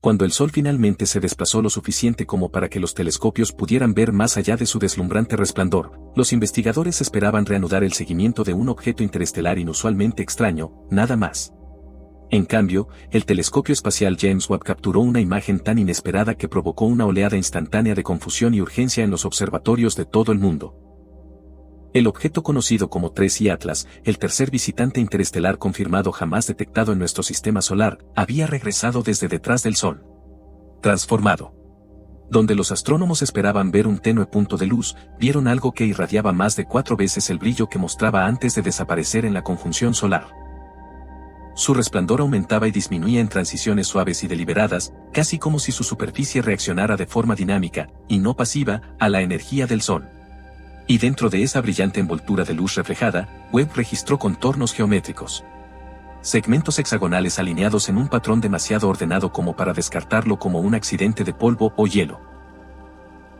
Cuando el Sol finalmente se desplazó lo suficiente como para que los telescopios pudieran ver más allá de su deslumbrante resplandor, los investigadores esperaban reanudar el seguimiento de un objeto interestelar inusualmente extraño, nada más. En cambio, el telescopio espacial James Webb capturó una imagen tan inesperada que provocó una oleada instantánea de confusión y urgencia en los observatorios de todo el mundo. El objeto conocido como 3I Atlas, el tercer visitante interestelar confirmado jamás detectado en nuestro sistema solar, había regresado desde detrás del Sol. Transformado. Donde los astrónomos esperaban ver un tenue punto de luz, vieron algo que irradiaba más de 4 veces el brillo que mostraba antes de desaparecer en la conjunción solar. Su resplandor aumentaba y disminuía en transiciones suaves y deliberadas, casi como si su superficie reaccionara de forma dinámica, y no pasiva, a la energía del Sol. Y dentro de esa brillante envoltura de luz reflejada, Webb registró contornos geométricos. Segmentos hexagonales alineados en un patrón demasiado ordenado como para descartarlo como un accidente de polvo o hielo.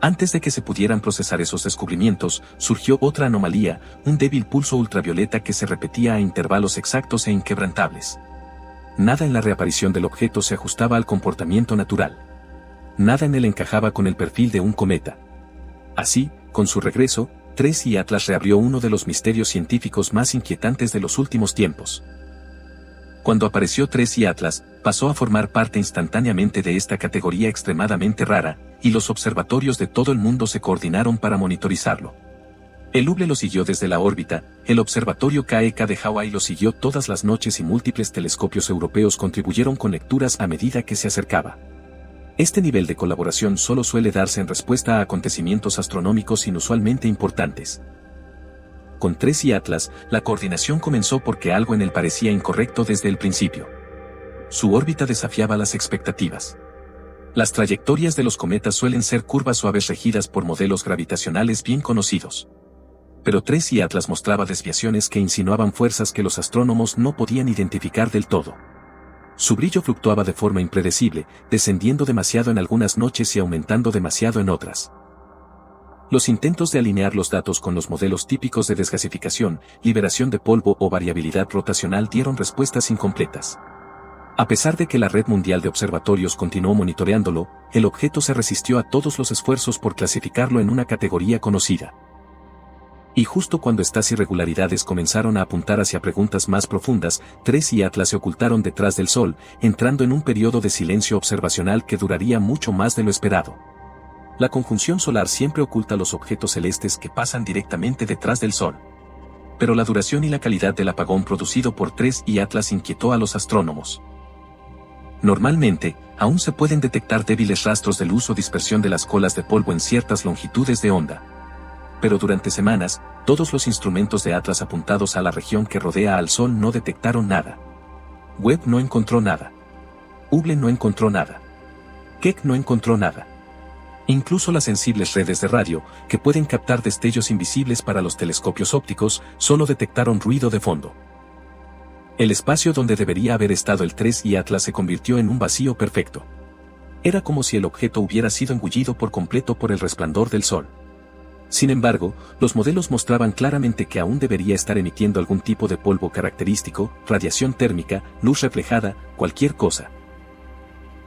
Antes de que se pudieran procesar esos descubrimientos, surgió otra anomalía, un débil pulso ultravioleta que se repetía a intervalos exactos e inquebrantables. Nada en la reaparición del objeto se ajustaba al comportamiento natural. Nada en él encajaba con el perfil de un cometa. Así, con su regreso, 3I Atlas reabrió uno de los misterios científicos más inquietantes de los últimos tiempos. Cuando apareció 3I Atlas, pasó a formar parte instantáneamente de esta categoría extremadamente rara, y los observatorios de todo el mundo se coordinaron para monitorizarlo. El Hubble lo siguió desde la órbita, el observatorio KEK de Hawái lo siguió todas las noches y múltiples telescopios europeos contribuyeron con lecturas a medida que se acercaba. Este nivel de colaboración solo suele darse en respuesta a acontecimientos astronómicos inusualmente importantes. Con 3I Atlas, la coordinación comenzó porque algo en él parecía incorrecto desde el principio. Su órbita desafiaba las expectativas. Las trayectorias de los cometas suelen ser curvas suaves regidas por modelos gravitacionales bien conocidos. Pero 3I Atlas mostraba desviaciones que insinuaban fuerzas que los astrónomos no podían identificar del todo. Su brillo fluctuaba de forma impredecible, descendiendo demasiado en algunas noches y aumentando demasiado en otras. Los intentos de alinear los datos con los modelos típicos de desgasificación, liberación de polvo o variabilidad rotacional dieron respuestas incompletas. A pesar de que la red mundial de observatorios continuó monitoreándolo, el objeto se resistió a todos los esfuerzos por clasificarlo en una categoría conocida. Y justo cuando estas irregularidades comenzaron a apuntar hacia preguntas más profundas, 3I Atlas se ocultaron detrás del Sol, entrando en un periodo de silencio observacional que duraría mucho más de lo esperado. La conjunción solar siempre oculta los objetos celestes que pasan directamente detrás del Sol. Pero la duración y la calidad del apagón producido por 3I Atlas inquietó a los astrónomos. Normalmente, aún se pueden detectar débiles rastros de luz o dispersión de las colas de polvo en ciertas longitudes de onda. Pero durante semanas, todos los instrumentos de Atlas apuntados a la región que rodea al Sol no detectaron nada. Webb no encontró nada. Hubble no encontró nada. Keck no encontró nada. Incluso las sensibles redes de radio, que pueden captar destellos invisibles para los telescopios ópticos, solo detectaron ruido de fondo. El espacio donde debería haber estado el 3I Atlas se convirtió en un vacío perfecto. Era como si el objeto hubiera sido engullido por completo por el resplandor del Sol. Sin embargo, los modelos mostraban claramente que aún debería estar emitiendo algún tipo de polvo característico, radiación térmica, luz reflejada, cualquier cosa.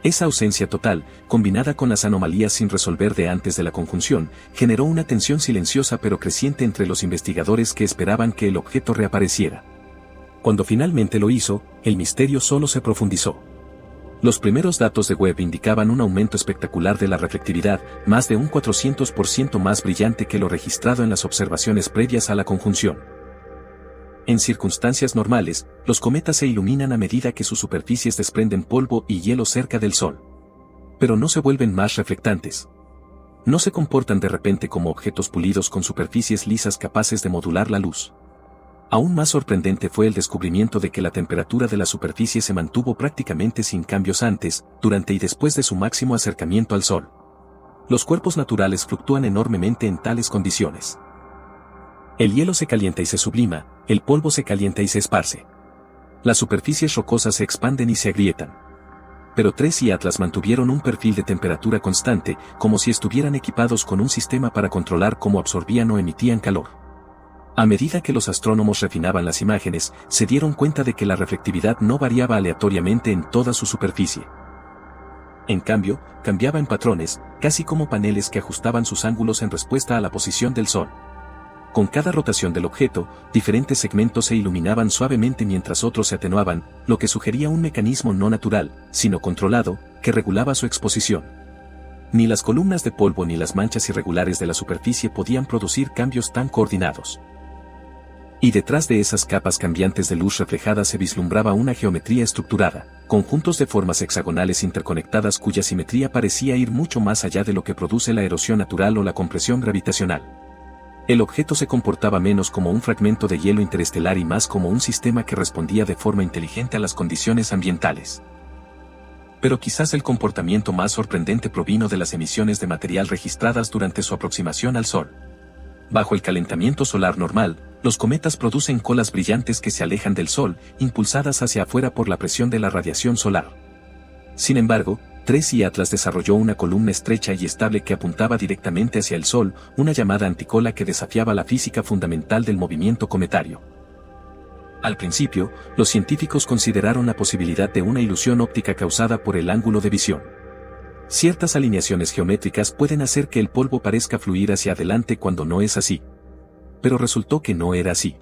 Esa ausencia total, combinada con las anomalías sin resolver de antes de la conjunción, generó una tensión silenciosa pero creciente entre los investigadores que esperaban que el objeto reapareciera. Cuando finalmente lo hizo, el misterio solo se profundizó. Los primeros datos de Webb indicaban un aumento espectacular de la reflectividad, más de un 400% más brillante que lo registrado en las observaciones previas a la conjunción. En circunstancias normales, los cometas se iluminan a medida que sus superficies desprenden polvo y hielo cerca del Sol. Pero no se vuelven más reflectantes. No se comportan de repente como objetos pulidos con superficies lisas capaces de modular la luz. Aún más sorprendente fue el descubrimiento de que la temperatura de la superficie se mantuvo prácticamente sin cambios antes, durante y después de su máximo acercamiento al Sol. Los cuerpos naturales fluctúan enormemente en tales condiciones. El hielo se calienta y se sublima, el polvo se calienta y se esparce. Las superficies rocosas se expanden y se agrietan. Pero 3I Atlas mantuvieron un perfil de temperatura constante, como si estuvieran equipados con un sistema para controlar cómo absorbían o emitían calor. A medida que los astrónomos refinaban las imágenes, se dieron cuenta de que la reflectividad no variaba aleatoriamente en toda su superficie. En cambio, cambiaba en patrones, casi como paneles que ajustaban sus ángulos en respuesta a la posición del Sol. Con cada rotación del objeto, diferentes segmentos se iluminaban suavemente mientras otros se atenuaban, lo que sugería un mecanismo no natural, sino controlado, que regulaba su exposición. Ni las columnas de polvo ni las manchas irregulares de la superficie podían producir cambios tan coordinados. Y detrás de esas capas cambiantes de luz reflejada se vislumbraba una geometría estructurada, conjuntos de formas hexagonales interconectadas cuya simetría parecía ir mucho más allá de lo que produce la erosión natural o la compresión gravitacional. El objeto se comportaba menos como un fragmento de hielo interestelar y más como un sistema que respondía de forma inteligente a las condiciones ambientales. Pero quizás el comportamiento más sorprendente provino de las emisiones de material registradas durante su aproximación al Sol. Bajo el calentamiento solar normal, los cometas producen colas brillantes que se alejan del Sol, impulsadas hacia afuera por la presión de la radiación solar. Sin embargo, TRES y Atlas desarrolló una columna estrecha y estable que apuntaba directamente hacia el Sol, una llamada anticola que desafiaba la física fundamental del movimiento cometario. Al principio, los científicos consideraron la posibilidad de una ilusión óptica causada por el ángulo de visión. Ciertas alineaciones geométricas pueden hacer que el polvo parezca fluir hacia adelante cuando no es así. Pero resultó que no era así.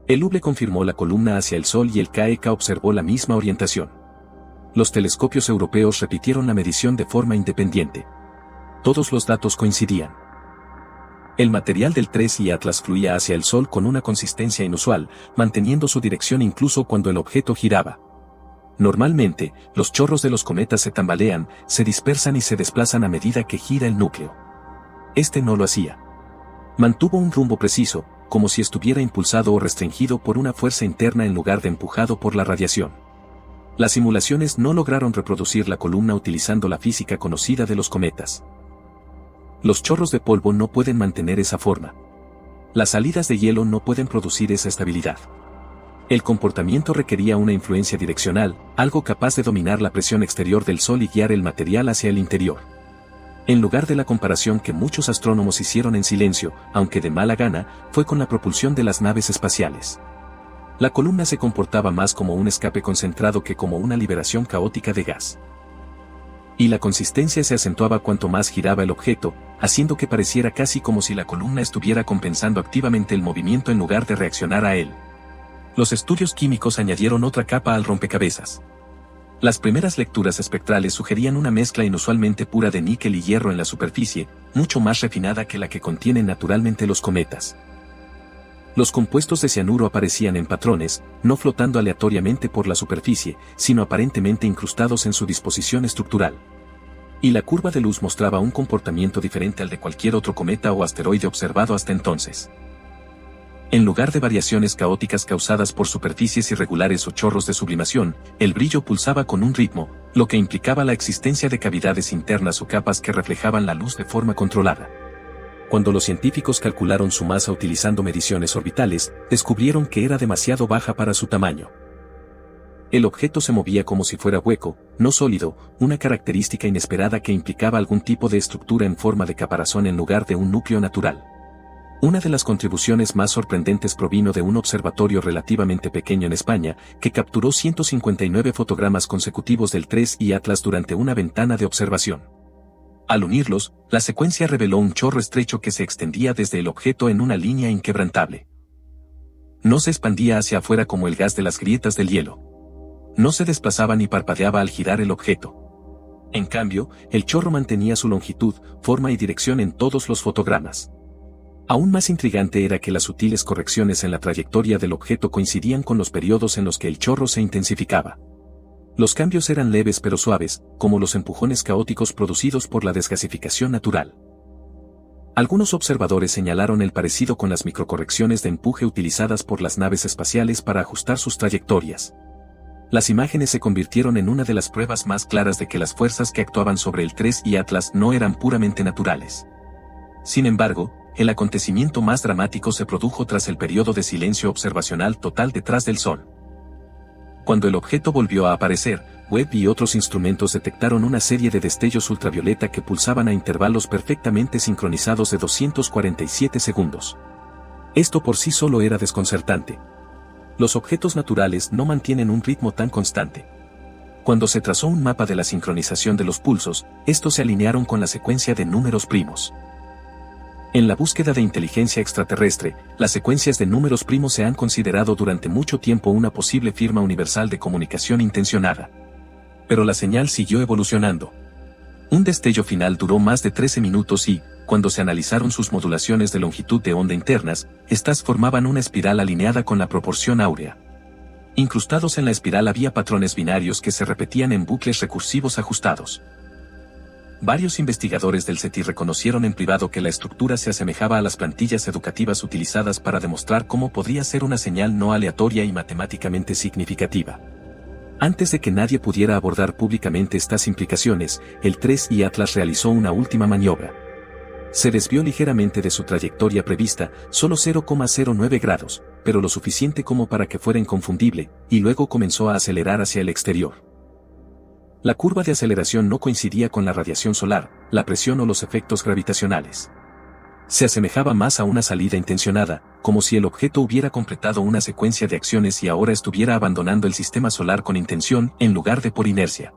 El Hubble confirmó la columna hacia el Sol y el KEK observó la misma orientación. Los telescopios europeos repitieron la medición de forma independiente. Todos los datos coincidían. El material del TRES y Atlas fluía hacia el Sol con una consistencia inusual, manteniendo su dirección incluso cuando el objeto giraba. Normalmente, los chorros de los cometas se tambalean, se dispersan y se desplazan a medida que gira el núcleo. Este no lo hacía. Mantuvo un rumbo preciso, como si estuviera impulsado o restringido por una fuerza interna en lugar de empujado por la radiación. Las simulaciones no lograron reproducir la columna utilizando la física conocida de los cometas. Los chorros de polvo no pueden mantener esa forma. Las salidas de hielo no pueden producir esa estabilidad. El comportamiento requería una influencia direccional, algo capaz de dominar la presión exterior del Sol y guiar el material hacia el interior. En lugar de la comparación que muchos astrónomos hicieron en silencio, aunque de mala gana, fue con la propulsión de las naves espaciales. La columna se comportaba más como un escape concentrado que como una liberación caótica de gas. Y la consistencia se acentuaba cuanto más giraba el objeto, haciendo que pareciera casi como si la columna estuviera compensando activamente el movimiento en lugar de reaccionar a él. Los estudios químicos añadieron otra capa al rompecabezas. Las primeras lecturas espectrales sugerían una mezcla inusualmente pura de níquel y hierro en la superficie, mucho más refinada que la que contienen naturalmente los cometas. Los compuestos de cianuro aparecían en patrones, no flotando aleatoriamente por la superficie, sino aparentemente incrustados en su disposición estructural. Y la curva de luz mostraba un comportamiento diferente al de cualquier otro cometa o asteroide observado hasta entonces. En lugar de variaciones caóticas causadas por superficies irregulares o chorros de sublimación, el brillo pulsaba con un ritmo, lo que implicaba la existencia de cavidades internas o capas que reflejaban la luz de forma controlada. Cuando los científicos calcularon su masa utilizando mediciones orbitales, descubrieron que era demasiado baja para su tamaño. El objeto se movía como si fuera hueco, no sólido, una característica inesperada que implicaba algún tipo de estructura en forma de caparazón en lugar de un núcleo natural. Una de las contribuciones más sorprendentes provino de un observatorio relativamente pequeño en España, que capturó 159 fotogramas consecutivos del TRES y Atlas durante una ventana de observación. Al unirlos, la secuencia reveló un chorro estrecho que se extendía desde el objeto en una línea inquebrantable. No se expandía hacia afuera como el gas de las grietas del hielo. No se desplazaba ni parpadeaba al girar el objeto. En cambio, el chorro mantenía su longitud, forma y dirección en todos los fotogramas. Aún más intrigante era que las sutiles correcciones en la trayectoria del objeto coincidían con los periodos en los que el chorro se intensificaba. Los cambios eran leves pero suaves, como los empujones caóticos producidos por la desgasificación natural. Algunos observadores señalaron el parecido con las microcorrecciones de empuje utilizadas por las naves espaciales para ajustar sus trayectorias. Las imágenes se convirtieron en una de las pruebas más claras de que las fuerzas que actuaban sobre el TRES y Atlas no eran puramente naturales. Sin embargo, el acontecimiento más dramático se produjo tras el periodo de silencio observacional total detrás del Sol. Cuando el objeto volvió a aparecer, Webb y otros instrumentos detectaron una serie de destellos ultravioleta que pulsaban a intervalos perfectamente sincronizados de 247 segundos. Esto por sí solo era desconcertante. Los objetos naturales no mantienen un ritmo tan constante. Cuando se trazó un mapa de la sincronización de los pulsos, estos se alinearon con la secuencia de números primos. En la búsqueda de inteligencia extraterrestre, las secuencias de números primos se han considerado durante mucho tiempo una posible firma universal de comunicación intencionada. Pero la señal siguió evolucionando. Un destello final duró más de 13 minutos y, cuando se analizaron sus modulaciones de longitud de onda internas, estas formaban una espiral alineada con la proporción áurea. Incrustados en la espiral había patrones binarios que se repetían en bucles recursivos ajustados. Varios investigadores del SETI reconocieron en privado que la estructura se asemejaba a las plantillas educativas utilizadas para demostrar cómo podría ser una señal no aleatoria y matemáticamente significativa. Antes de que nadie pudiera abordar públicamente estas implicaciones, el 3I Atlas realizó una última maniobra. Se desvió ligeramente de su trayectoria prevista, solo 0,09 grados, pero lo suficiente como para que fuera inconfundible, y luego comenzó a acelerar hacia el exterior. La curva de aceleración no coincidía con la radiación solar, la presión o los efectos gravitacionales. Se asemejaba más a una salida intencionada, como si el objeto hubiera completado una secuencia de acciones y ahora estuviera abandonando el sistema solar con intención, en lugar de por inercia.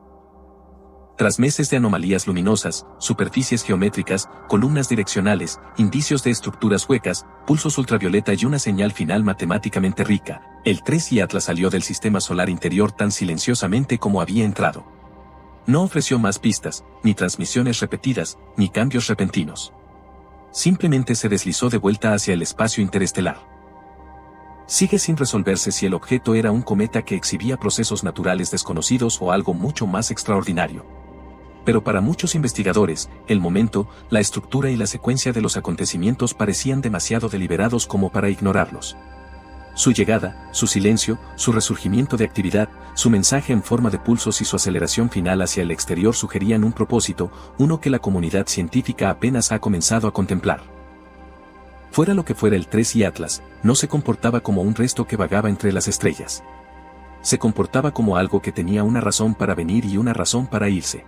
Tras meses de anomalías luminosas, superficies geométricas, columnas direccionales, indicios de estructuras huecas, pulsos ultravioleta y una señal final matemáticamente rica, el 3I Atlas salió del sistema solar interior tan silenciosamente como había entrado. No ofreció más pistas, ni transmisiones repetidas, ni cambios repentinos. Simplemente se deslizó de vuelta hacia el espacio interestelar. Sigue sin resolverse si el objeto era un cometa que exhibía procesos naturales desconocidos o algo mucho más extraordinario. Pero para muchos investigadores, el momento, la estructura y la secuencia de los acontecimientos parecían demasiado deliberados como para ignorarlos. Su llegada, su silencio, su resurgimiento de actividad, su mensaje en forma de pulsos y su aceleración final hacia el exterior sugerían un propósito, uno que la comunidad científica apenas ha comenzado a contemplar. Fuera lo que fuera el 3I Atlas, no se comportaba como un resto que vagaba entre las estrellas. Se comportaba como algo que tenía una razón para venir y una razón para irse.